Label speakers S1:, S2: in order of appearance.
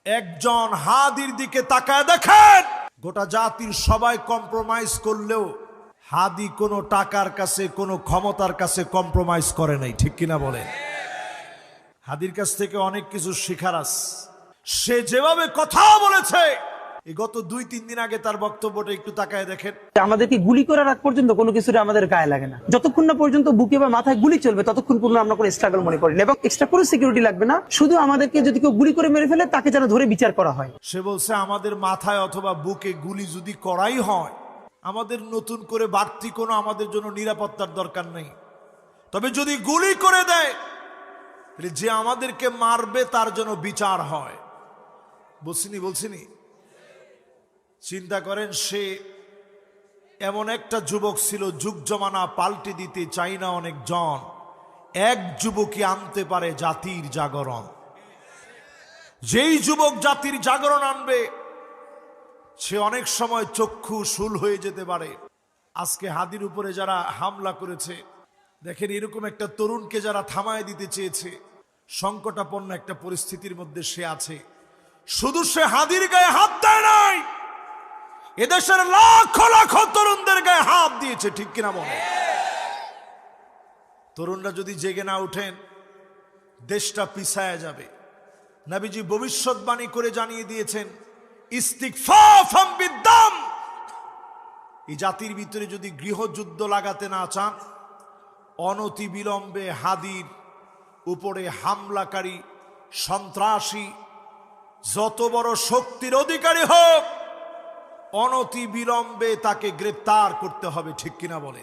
S1: একজন হাদির দিকে তাকায় দেখেন, গোটা জাতির সবাই কম্প্রোমাইজ করলেও হাদি কোনো টাকার কাছে কোনো ক্ষমতার কাছে কম্প্রোমাইজ করে নাই, ঠিক কিনা বলেন? হাদির কাছ থেকে অনেক কিছু শিখার আছে। সে যেভাবে কথা বলেছে, এই গত 2-3 দিন আগে তার বক্তব্যটা একটু তাকায় দেখেন।
S2: আমাদেরকে গুলি করার আগ পর্যন্ত কোনো কিছুটা আমাদের গায়ে লাগে না। যতক্ষণ না পর্যন্ত বুকে বা মাথায় গুলি চলবে ততক্ষণ পর্যন্ত আমরা কোনো স্ট্রাগল মনে করি না, এবং এক্সট্রা কোনো সিকিউরিটি লাগবে না। শুধু আমাদেরকে যদি কেউ গুলি করে মেরে ফেলে তাকে যেন ধরে বিচার করা হয়।
S1: সে বলছে আমাদের মাথায় অথবা বুকে গুলি যদি করাই হয়, আমাদের নতুন করে বাড়তি কোনো আমাদের জন্য নিরাপত্তার দরকার নেই। তবে যদি গুলি করে দেয়, তাহলে যে আমাদেরকে মারবে তার জন্য বিচার হয়। বলছিনি চিন্তা করেন, সে এমন একটা যুবক ছিল, যুগ জমানা পাল্টে দিতে চাই না অনেকজন, এক যুবকই আনতে পারে জাতির জাগরণ। যেই যুবক জাতির জাগরণ আনবে, সে অনেক সময় চক্ষু শুল হয়ে যেতে পারে। আজকে হাদির উপরে যারা হামলা করেছে, দেখেন এরকম একটা তরুণকে যারা থামায় দিতে চেয়েছে, সংকটাপন্ন একটা পরিস্থিতির মধ্যে সে আছে। শুধু সে হাদির গায়ে হাত দেয় নাই, এদেশের লাখ লাখ তরুণদের গায়ে হাত দিয়েছে, ঠিক কিনা বলে? তরুণরা যদি জেগে না উঠেন, দেশটা পিছায়া যাবে। নবীজি ভবিষ্যৎবাণী করে জানিয়ে দিয়েছেন, ইস্তিগফাফাম বিদ্দাম। এই জাতির ভিতরে যদি গৃহযুদ্ধ লাগাতে না চান, অনতি বিলম্বে হাদির উপরে হামলাকারী সন্ত্রাসী যত বড় শক্তির অধিকারী হোক, অনতি বিলম্বে তাকে গ্রেপ্তার করতে হবে, ঠিক কিনা বলে?